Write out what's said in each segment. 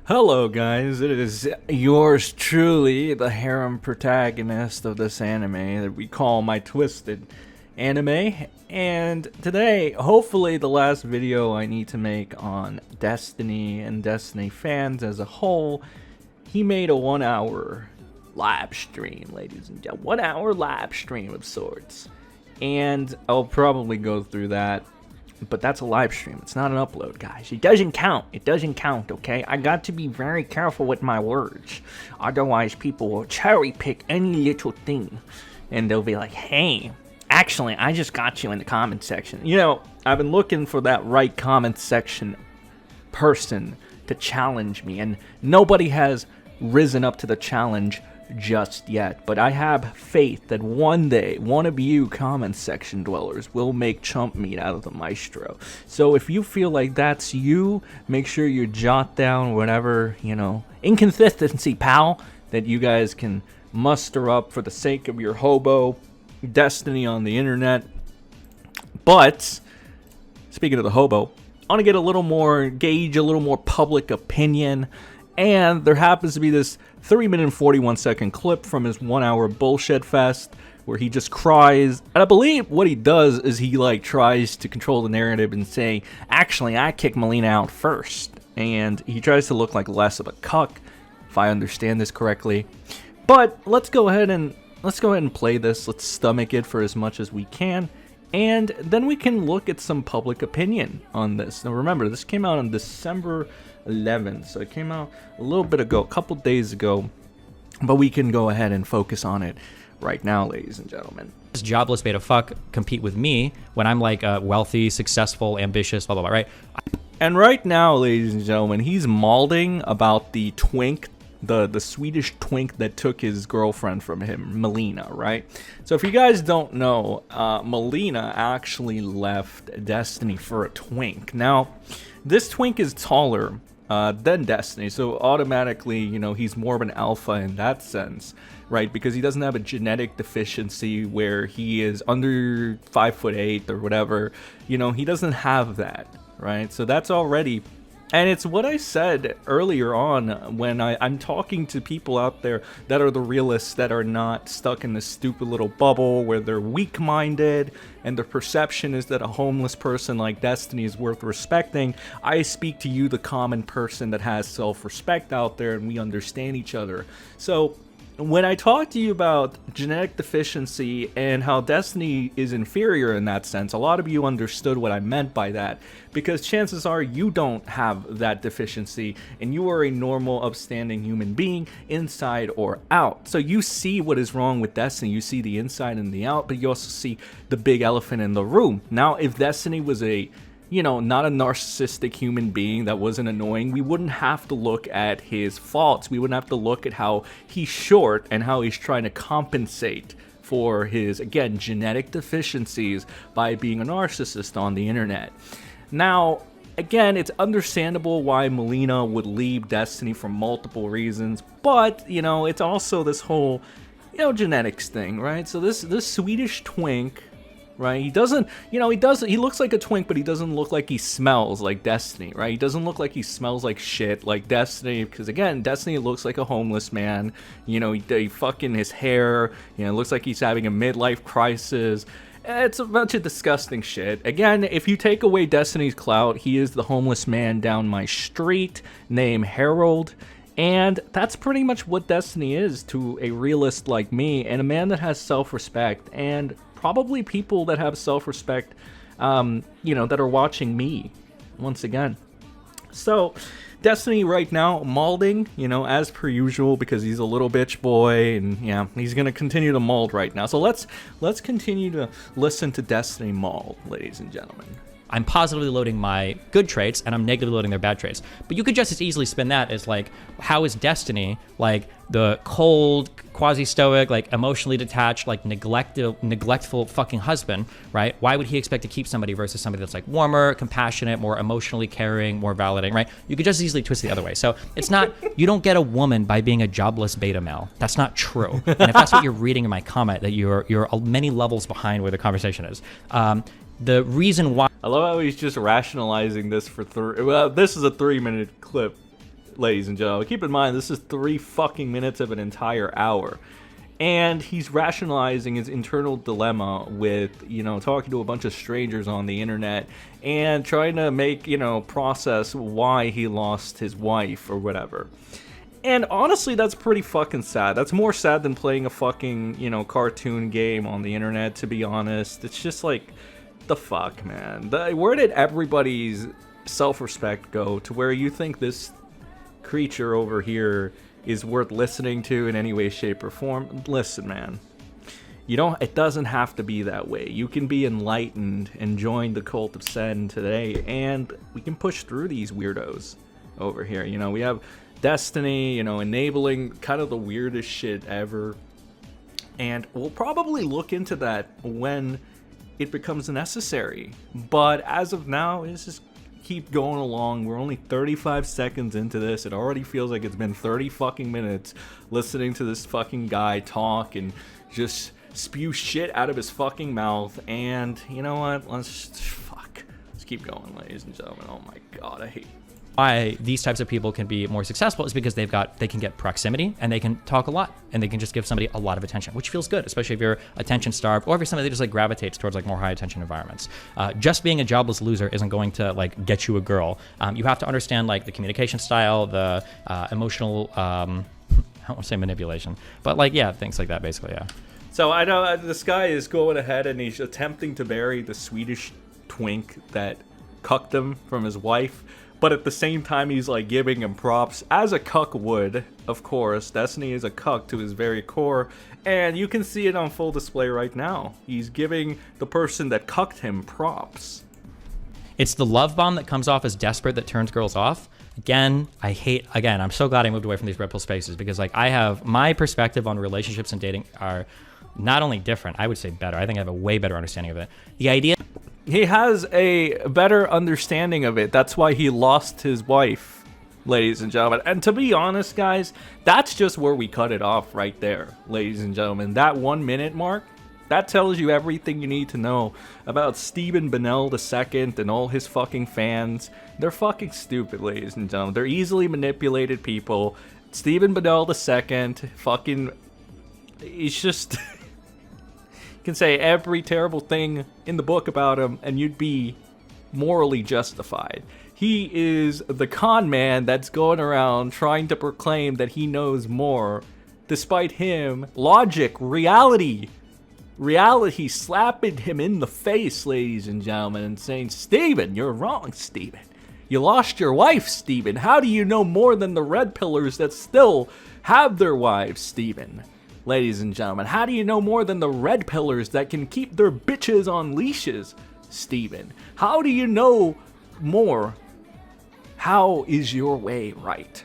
Hello guys, it is yours truly, the harem protagonist of this anime that we call My Twisted Anime. And today, hopefully the last video I need to make on Destiny and Destiny fans as a whole, he made a 1 hour live stream, ladies and gentlemen. 1 hour live stream of sorts. And I'll probably go through that. But that's a live stream. It's not an upload, guys. It doesn't count. It doesn't count, okay? I got to be very careful with my words. Otherwise, people will cherry pick any little thing. And they'll be like, hey, actually, I just got you in the comment section. You know, I've been looking for that right comment section person to challenge me. And nobody has risen up to the challenge just yet, but I have faith that one day one of you comment section dwellers will make chump meat out of the maestro. So if you feel like that's you, make sure you jot down whatever, inconsistency, pal, that you guys can muster up for the sake of your hobo destiny on the internet. But speaking of the hobo, I want to get a little more public opinion. And there happens to be this 3-minute and 41-second clip from his 1 hour bullshit fest where he just cries. And I believe what he does is he tries to control the narrative and say, actually, I kicked Melina out first. And he tries to look like less of a cuck, if I understand this correctly. But let's go ahead and play this. Let's stomach it for as much as we can. And then we can look at some public opinion on this. Now remember, this came out on December 11th, so it came out a little bit ago, a couple days ago, but we can go ahead and focus on it right now, ladies and gentlemen. This jobless beta fuck compete with me when I'm wealthy, successful, ambitious, blah, blah, blah, right? And right now, ladies and gentlemen, he's malding about the twink, the Swedish twink that took his girlfriend from him, Melina, right? So if you guys don't know, Melina actually left Destiny for a twink. Now, this twink is taller than Destiny, so automatically, he's more of an alpha in that sense, right? Because he doesn't have a genetic deficiency where he is under 5'8" or whatever. He doesn't have that, right? So that's already. And it's what I said earlier on when I'm talking to people out there that are the realists, that are not stuck in this stupid little bubble where they're weak-minded and their perception is that a homeless person like Destiny is worth respecting. I speak to you, the common person that has self-respect out there, and we understand each other. So when I talk to you about genetic deficiency and how Destiny is inferior in that sense, a lot of you understood what I meant by that, because chances are you don't have that deficiency and you are a normal, upstanding human being, inside or out. So you see what is wrong with Destiny, you see the inside and the out, but you also see the big elephant in the room. Now, if Destiny was not a narcissistic human being that wasn't annoying, we wouldn't have to look at his faults. We wouldn't have to look at how he's short and how he's trying to compensate for his, again, genetic deficiencies by being a narcissist on the internet. Now, again, it's understandable why Melina would leave Destiny for multiple reasons, but, it's also this whole, genetics thing, right? So this Swedish twink, right? He doesn't, he looks like a twink, but he doesn't look like he smells like Destiny, right? He doesn't look like he smells like shit like Destiny, because again, Destiny looks like a homeless man. He fucking, his hair, looks like he's having a midlife crisis. It's a bunch of disgusting shit. Again, if you take away Destiny's clout, he is the homeless man down my street named Harold. And that's pretty much what Destiny is to a realist like me, and a man that has self-respect, and probably people that have self-respect, that are watching me, once again. So, Destiny right now, malding, as per usual, because he's a little bitch boy, and yeah, he's gonna continue to mauld right now. So let's continue to listen to Destiny mauld, ladies and gentlemen. I'm positively loading my good traits and I'm negatively loading their bad traits. But you could just as easily spin that as how is Destiny the cold, quasi-stoic, emotionally detached, neglectful fucking husband, right? Why would he expect to keep somebody versus somebody that's warmer, compassionate, more emotionally caring, more validating, right? You could just as easily twist it the other way. So it's not, you don't get a woman by being a jobless beta male. That's not true. And if that's what you're reading in my comment, that you're many levels behind where the conversation is. The reason why I love how he's just rationalizing this for well, this is a 3-minute clip. ladies and gentlemen. Keep in mind, this is 3 fucking minutes of an entire hour. And he's rationalizing his internal dilemma with, talking to a bunch of strangers on the internet and trying to make, process why he lost his wife or whatever. And honestly, that's pretty fucking sad. That's more sad than playing a fucking, cartoon game on the internet, to be honest. It's just like, the fuck, man. Where did everybody's self-respect go to where you think this creature over here is worth listening to in any way, shape, or form? Listen, man. It doesn't have to be that way. You can be enlightened and join the cult of Sen today, and we can push through these weirdos over here. We have Destiny, enabling kind of the weirdest shit ever. And we'll probably look into that when it becomes necessary. But as of now, it's just keep going along. We're only 35 seconds into this. It already feels like it's been 30 fucking minutes listening to this fucking guy talk and just spew shit out of his fucking mouth. And you know what? Let's keep going, ladies and gentlemen. Oh my god, I hate why these types of people can be more successful is because they can get proximity and they can talk a lot and they can just give somebody a lot of attention, which feels good, especially if you're attention starved or if you're somebody that just like gravitates towards like more high attention environments. Just being a jobless loser isn't going to like get you a girl. You have to understand like the communication style, the emotional, I don't want to say manipulation, but like, yeah, things like that basically, yeah. So I know this guy is going ahead and he's attempting to bury the Swedish twink that cucked him from his wife. But at the same time, he's like giving him props, as a cuck would, of course. Destiny is a cuck to his very core, and you can see it on full display right now. He's giving the person that cucked him props. It's the love bomb that comes off as desperate that turns girls off. I'm so glad I moved away from these Red Pill spaces because like I have my perspective on relationships and dating are not only different, I would say better. I think I have a way better understanding of it. The idea... He has a better understanding of it. That's why he lost his wife, ladies and gentlemen. And to be honest, guys, that's just where we cut it off right there, ladies and gentlemen. That 1 minute mark, that tells you everything you need to know about Stephen Bennell II and all his fucking fans. They're fucking stupid, ladies and gentlemen. They're easily manipulated people. Stephen Bennell II, fucking... He's just... can say every terrible thing in the book about him and you'd be morally justified. He is the con man that's going around trying to proclaim that he knows more, despite him, reality slapping him in the face, ladies and gentlemen, and saying, Steven, you're wrong, Steven. You lost your wife, Steven. How do you know more than the red pillars that still have their wives, Steven? Ladies and gentlemen, how do you know more than the red pillars that can keep their bitches on leashes, Steven? How do you know more? How is your way right?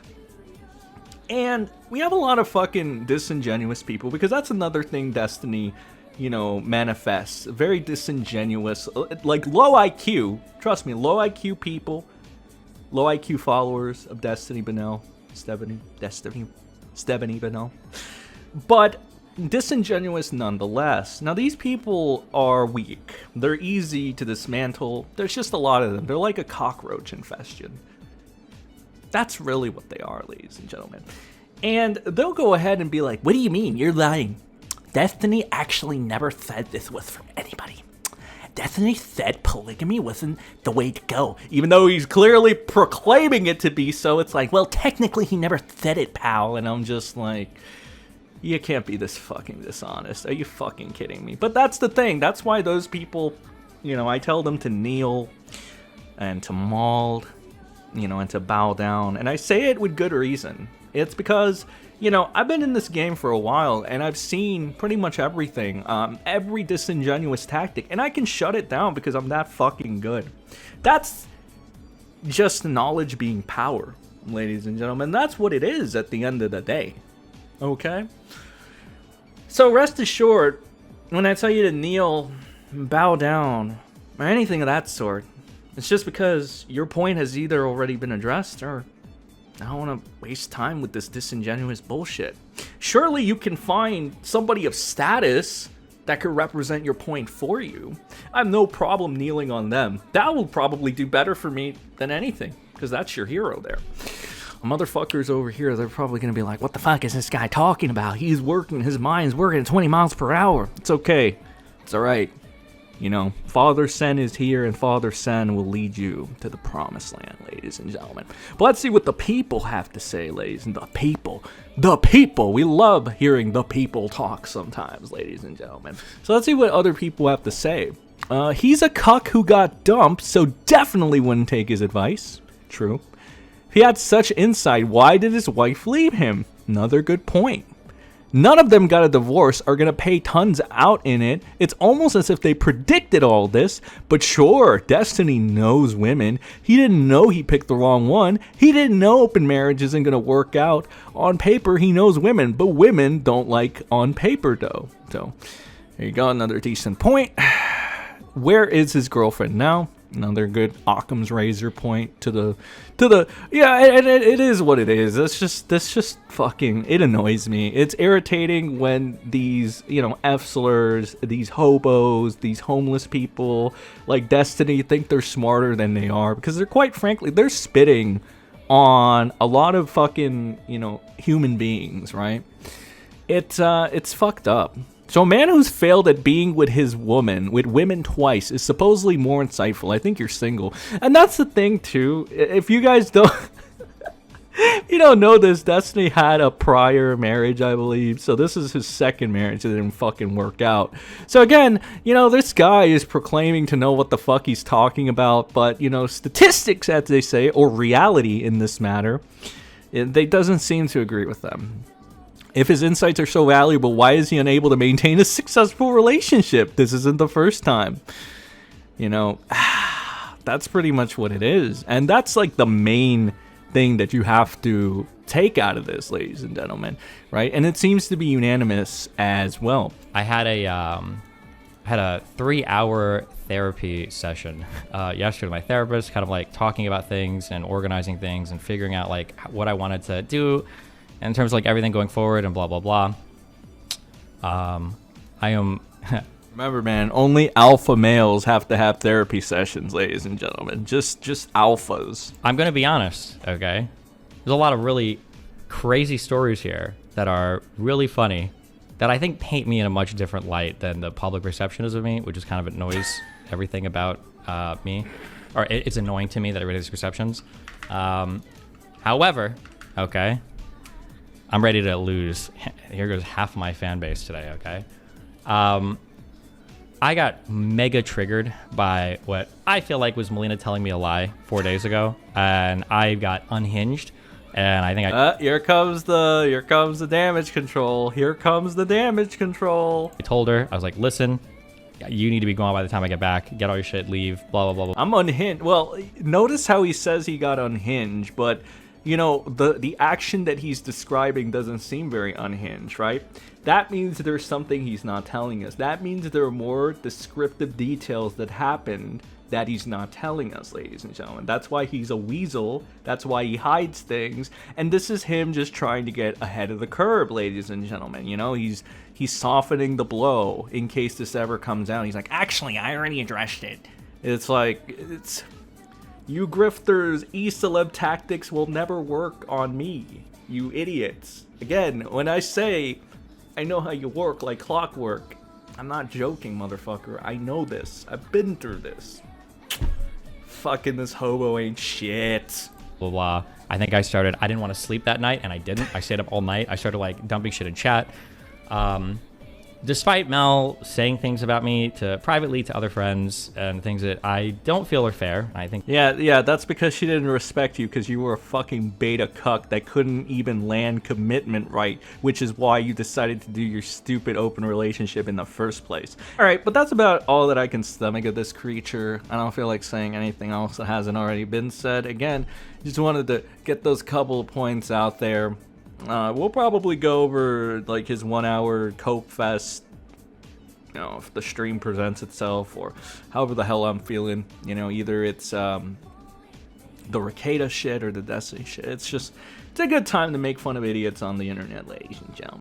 And we have a lot of fucking disingenuous people, because that's another thing Destiny, manifests. Very disingenuous, like low IQ. Trust me, low IQ people, low IQ followers of Destiny Bennell. Stephanie Bennell. But disingenuous nonetheless. Now, these people are weak. They're easy to dismantle. There's just a lot of them. They're like a cockroach infestation. That's really what they are, ladies and gentlemen. And they'll go ahead and be like, what do you mean? You're lying. Destiny actually never said this was for anybody. Destiny said polygamy wasn't the way to go. Even though he's clearly proclaiming it to be so, it's like, well, technically he never said it, pal. And I'm just like... You can't be this fucking dishonest. Are you fucking kidding me? But that's the thing. That's why those people, I tell them to kneel and to maul, and to bow down. And I say it with good reason. It's because, I've been in this game for a while and I've seen pretty much everything, every disingenuous tactic. And I can shut it down because I'm that fucking good. That's just knowledge being power, ladies and gentlemen. That's what it is at the end of the day. Okay? So rest assured, when I tell you to kneel, bow down, or anything of that sort, it's just because your point has either already been addressed or I don't want to waste time with this disingenuous bullshit. Surely you can find somebody of status that could represent your point for you. I have no problem kneeling on them. That will probably do better for me than anything, because that's your hero there. Motherfuckers over here, they're probably gonna be like, what the fuck is this guy talking about? He's working, his mind's working at 20 miles per hour. It's okay. It's alright. You know, Father Sen is here, and Father Sen will lead you to the promised land, ladies and gentlemen. But let's see what the people have to say, ladies and the people. The people. We love hearing the people talk sometimes, ladies and gentlemen. So let's see what other people have to say. He's a cuck who got dumped, so definitely wouldn't take his advice. True. If he had such insight, why did his wife leave him? Another good point. None of them got a divorce, are gonna pay tons out in it. It's almost as if they predicted all this. But sure, Destiny knows women. He didn't know he picked the wrong one. He didn't know open marriage isn't gonna work out. On paper, he knows women, but women don't like on paper though. So, there you go, another decent point. Where is his girlfriend now? Another good Occam's razor point to the yeah, it is what it is. That's just fucking, it annoys me. It's irritating when these, you know, F slurs, these hobos, these homeless people like Destiny think they're smarter than they are, because they're, quite frankly, they're spitting on a lot of fucking, you know, human beings, right? It's fucked up. So a man who's failed at being with women twice is supposedly more insightful. I think you're single. And that's the thing too. If you guys don't you don't know this, Destiny had a prior marriage, I believe. So this is his second marriage that didn't fucking work out. So again, you know, this guy is proclaiming to know what the fuck he's talking about, but you know, statistics, as they say, or reality in this matter, they doesn't seem to agree with them. If his insights are so valuable, why is he unable to maintain a successful relationship? This isn't the first time. You know, that's pretty much what it is. And that's like the main thing that you have to take out of this, ladies and gentlemen, right? And it seems to be unanimous as well. I had a 3-hour therapy session yesterday with my therapist, kind of like talking about things and organizing things and figuring out like what I wanted to do in terms of like everything going forward and blah, blah, blah. I am... Remember, man, only alpha males have to have therapy sessions, ladies and gentlemen. Just alphas. I'm going to be honest, okay? There's a lot of really crazy stories here that are really funny that I think paint me in a much different light than the public perception is of me, which is kind of annoys everything about me. Or it's annoying to me that everybody has perceptions. However, okay, I'm ready to lose. Here goes half my fan base today, okay? I got mega triggered by what I feel like was Melina telling me a lie 4 days ago, and I got unhinged, and I think here comes the damage control. Here comes the damage control. I told her, I was like, listen, you need to be gone by the time I get back. Get all your shit, leave, blah, blah, blah, blah. I'm unhinged. Well, notice how he says he got unhinged, but you know, the action that he's describing doesn't seem very unhinged, right? That means there's something he's not telling us. That means there are more descriptive details that happened that he's not telling us, ladies and gentlemen. That's why he's a weasel. That's why he hides things. And this is him just trying to get ahead of the curve, ladies and gentlemen. You know, he's softening the blow in case this ever comes out. He's like, actually, I already addressed it. It's like, you grifters, e-celeb tactics will never work on me, you idiots. Again, when I say I know how you work like clockwork, I'm not joking, motherfucker. I know this. I've been through this. Fucking this hobo ain't shit. Blah, blah. I think I didn't want to sleep that night, and I didn't. I stayed up all night. I started like dumping shit in chat. Despite Mel saying things about me privately to other friends and things that I don't feel are fair, I think. Yeah, that's because she didn't respect you because you were a fucking beta cuck that couldn't even land commitment right, which is why you decided to do your stupid open relationship in the first place. Alright, but that's about all that I can stomach of this creature. I don't feel like saying anything else that hasn't already been said. Again, just wanted to get those couple of points out there. We'll probably go over like his 1 hour copefest, you know, if the stream presents itself, or however the hell I'm feeling. You know, either it's the Ricada shit or the Destiny shit. It's a good time to make fun of idiots on the internet, ladies and gentlemen.